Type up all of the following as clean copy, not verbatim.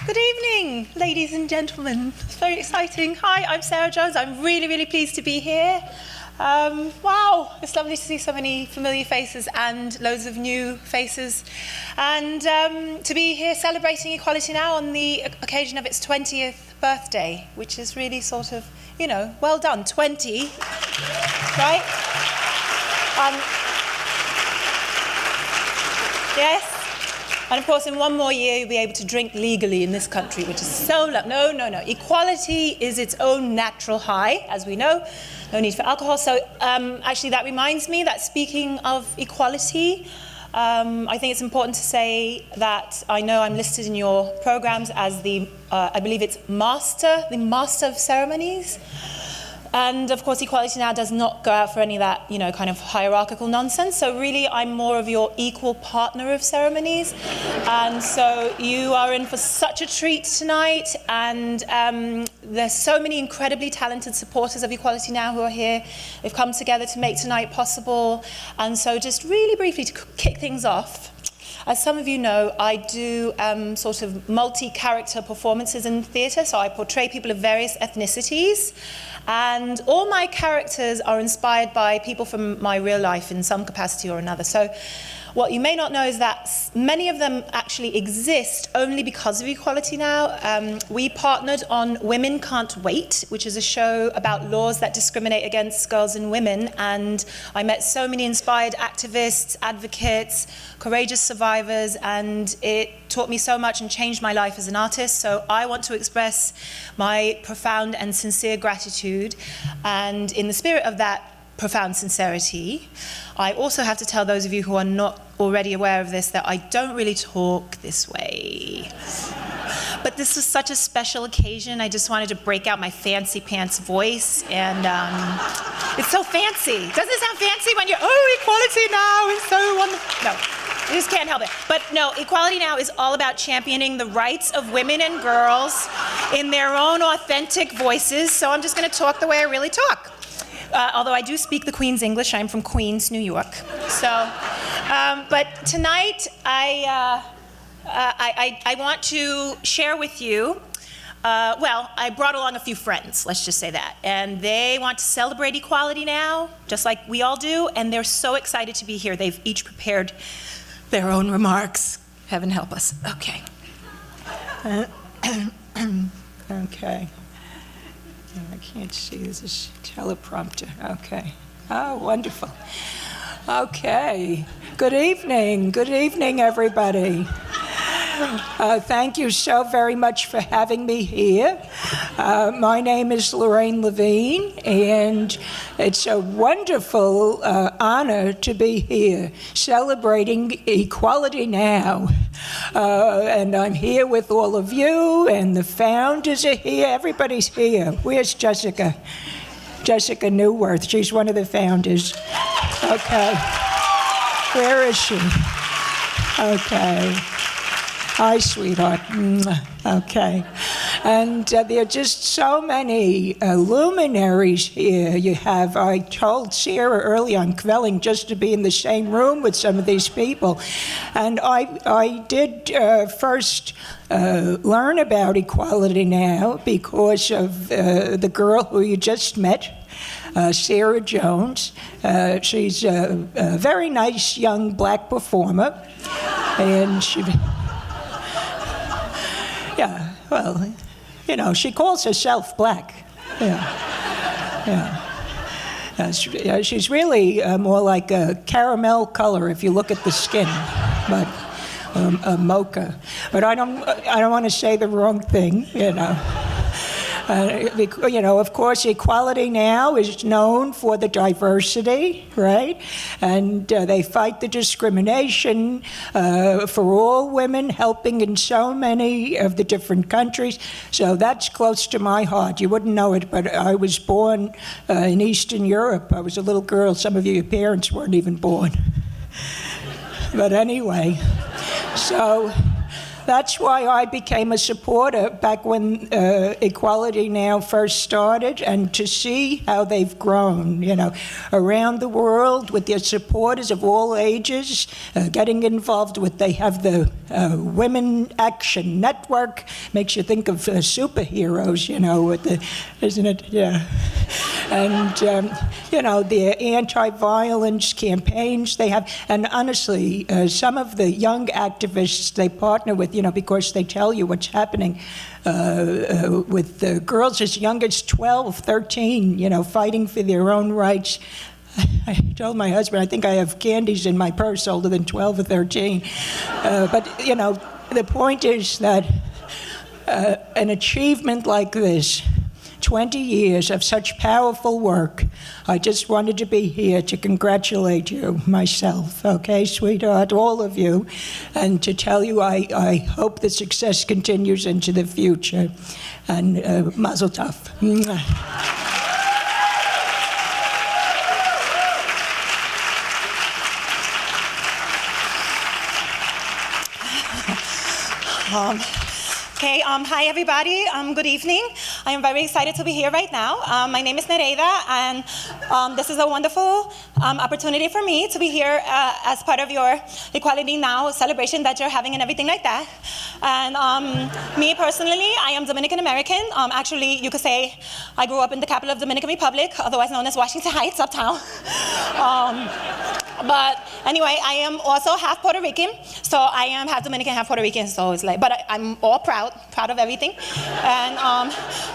Good evening, ladies and gentlemen. It's very exciting. Hi, I'm Sarah Jones. I'm really, really pleased to be here. Wow, it's lovely to see so many familiar faces and loads of new faces. And to be here celebrating Equality Now on the occasion of its 20th birthday, which is really sort of, you know, well done, 20, right? Yes. And of course, in one more year, you'll be able to drink legally in this country, which is so no. Equality is its own natural high, as we know. No need for alcohol. So actually, that reminds me that speaking of equality, I think it's important to say that I know I'm listed in your programs as the, I believe it's the Master of Ceremonies. And of course, Equality Now does not go out for any of that, you know, kind of hierarchical nonsense. So really, I'm more of your equal partner of ceremonies. And so you are in for such a treat tonight. And there's so many incredibly talented supporters of Equality Now who are here. They've come together to make tonight possible. And so just really briefly to kick things off, as some of you know, I do sort of multi-character performances in theatre, so I portray people of various ethnicities, and all my characters are inspired by people from my real life in some capacity or another. So what you may not know is that many of them actually exist only because of Equality Now. We partnered on Women Can't Wait, which is a show about laws that discriminate against girls and women, and I met so many inspired activists, advocates, courageous survivors, and it taught me so much and changed my life as an artist. So I want to express my profound and sincere gratitude, and in the spirit of that profound sincerity, I also have to tell those of you who are not already aware of this that I don't really talk this way. But this was such a special occasion, I just wanted to break out my fancy pants voice, and it's so fancy. Doesn't it sound fancy when you're, oh, Equality Now is so wonderful? No, you just can't help it. But no, Equality Now is all about championing the rights of women and girls in their own authentic voices, so I'm just gonna talk the way I really talk. Although I do speak the Queen's English, I'm from Queens, New York. So, but tonight I want to share with you, well, I brought along a few friends, let's just say that, and they want to celebrate Equality Now, just like we all do, and they're so excited to be here. They've each prepared their own remarks. Heaven help us. Okay. Okay. I can't see, this is teleprompter. Okay. Oh, wonderful. Okay. Good evening, everybody. Thank you so very much for having me here. My name is Lorraine Levine, and it's a wonderful honor to be here celebrating Equality Now. And I'm here with all of you, and the founders are here. Everybody's here. Where's Jessica? Jessica Newworth. She's one of the founders. Okay. Where is she? Okay. Hi, sweetheart. Okay. And there are just so many luminaries here. You have, I told Sarah earlier, I'm quelling just to be in the same room with some of these people. And I did first learn about Equality Now because of the girl who you just met, Sarah Jones. She's a very nice young black performer. And she... Yeah, well, you know, she calls herself black. Yeah. She's really more like a caramel color if you look at the skin, but a mocha. But I don't want to say the wrong thing, you know. You know, of course, Equality Now is known for the diversity, right? And they fight the discrimination for all women, helping in so many of the different countries. So that's close to my heart. You wouldn't know it, but I was born in Eastern Europe. I was a little girl. Some of your parents weren't even born. But anyway, so That's why I became a supporter back when Equality Now first started, and to see how they've grown, around the world with their supporters of all ages, getting involved with, they have the Women Action Network, makes you think of superheroes, with the, isn't it? Yeah. And, their anti-violence campaigns they have, and honestly, some of the young activists they partner with, because they tell you what's happening with the girls as young as 12, 13, fighting for their own rights. I told my husband, I think I have candies in my purse older than 12 or 13. But, the point is that an achievement like this, 20 years of such powerful work, I just wanted to be here to congratulate you myself, okay, sweetheart, all of you, and to tell you I hope the success continues into the future. And mazel tov. Hi everybody, good evening. I am very excited to be here right now. My name is Neda Ada, and this is a wonderful opportunity for me to be here as part of your Equality Now celebration that you're having and everything like that. And me personally, I am Dominican American. Actually, you could say I grew up in the capital of Dominican Republic, otherwise known as Washington Heights, uptown. But anyway, I am also half Puerto Rican, so I am half Dominican, half Puerto Rican, so it's like, but I'm all proud of everything. And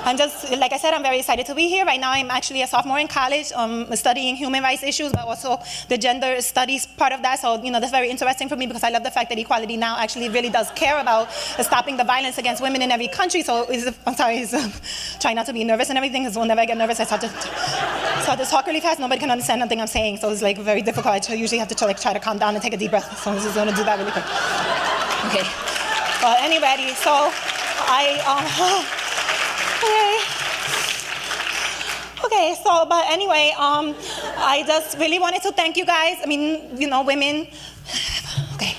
I'm just, like I said, I'm very excited to be here. Right now, I'm actually a sophomore in college, studying human rights issues, but also the gender studies part of that. So, that's very interesting for me because I love the fact that Equality Now actually really does care about stopping the violence against women in every country. So, I'm sorry, try not to be nervous and everything, because whenever I get nervous, I start to talk really fast. Nobody can understand nothing I'm saying, so it's like very difficult. I usually have to try to calm down and take a deep breath. So I'm just going to do that really quick. Okay. But anyway, so Okay, so, but anyway, I just really wanted to thank you guys. I mean, women, okay,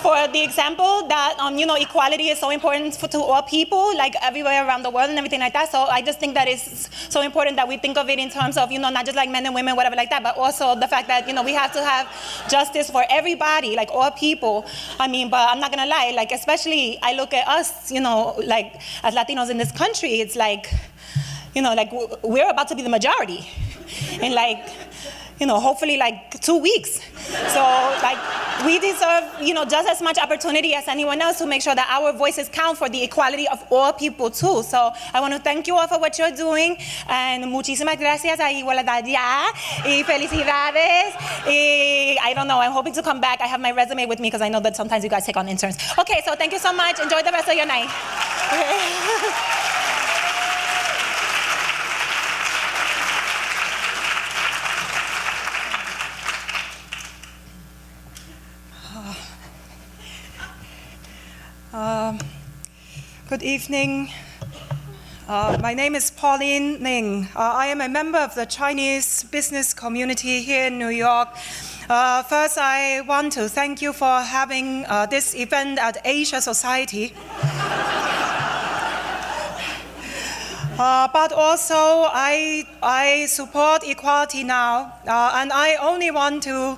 for the example that, equality is so important to all people, like everywhere around the world and everything like that. So I just think that it's so important that we think of it in terms of, not just like men and women, whatever like that, but also the fact that, we have to have justice for everybody, like all people. I mean, but I'm not gonna lie, like especially I look at us, like as Latinos in this country, it's like, like we're about to be the majority in like, hopefully like 2 weeks. So like we deserve, just as much opportunity as anyone else to make sure that our voices count for the equality of all people too. So I want to thank you all for what you're doing, and muchísimas gracias a Igualdad Ya, y felicidades. I don't know, I'm hoping to come back. I have my resume with me because I know that sometimes you guys take on interns. Okay, so thank you so much. Enjoy the rest of your night. Good evening. My name is Pauline Ning. I am a member of the Chinese business community here in New York. First, I want to thank you for having this event at Asia Society. But also, I support Equality Now, and I only want to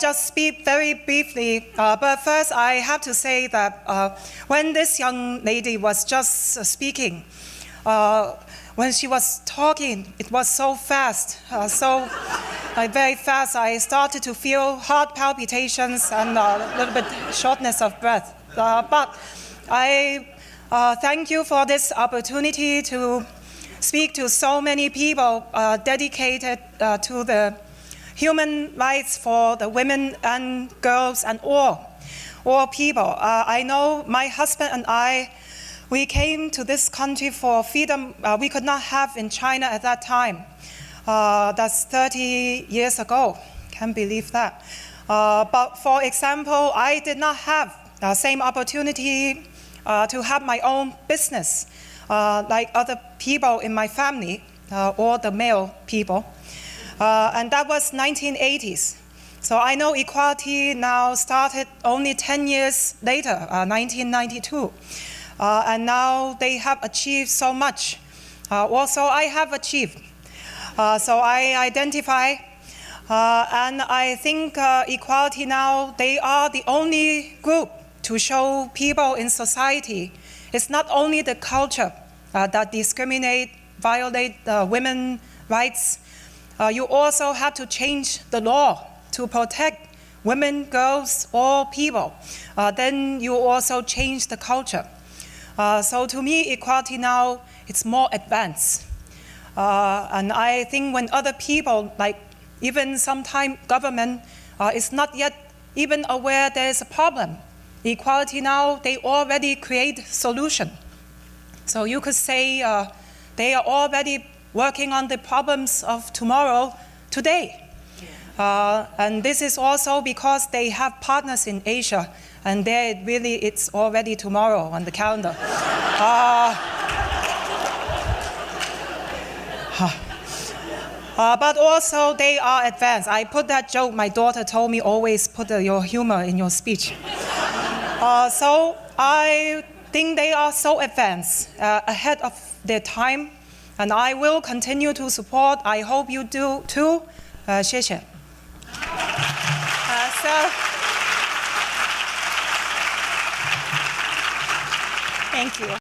just speak very briefly. But first, I have to say that when this young lady was just speaking, when she was talking, it was so fast, very fast. I started to feel heart palpitations and a little bit shortness of breath. But I thank you for this opportunity to speak to so many people dedicated to the human rights for the women and girls and all people. I know my husband and I, we came to this country for freedom we could not have in China at that time. That's 30 years ago. Can't believe that. But for example, I did not have the same opportunity to have my own business like other people in my family, or the male people. And that was 1980s. So I know equality now started only 10 years later, 1992. And now they have achieved so much. Also, I have achieved. So I identify, and I think equality now, they are the only group to show people in society. It's not only the culture that discriminate, violate women's rights. You also have to change the law to protect women, girls, all people. Then you also change the culture. So to me, equality now, it's more advanced. And I think when other people, like even sometimes government, is not yet even aware there's a problem, equality now, they already create solution. So you could say they are already working on the problems of tomorrow today. And this is also because they have partners in Asia, and there really it's already tomorrow on the calendar. But also they are advanced. I put that joke, my daughter told me always put your humor in your speech. So I think they are so advanced, ahead of their time, and I will continue to support. I hope you do too. 谢谢. Thank you.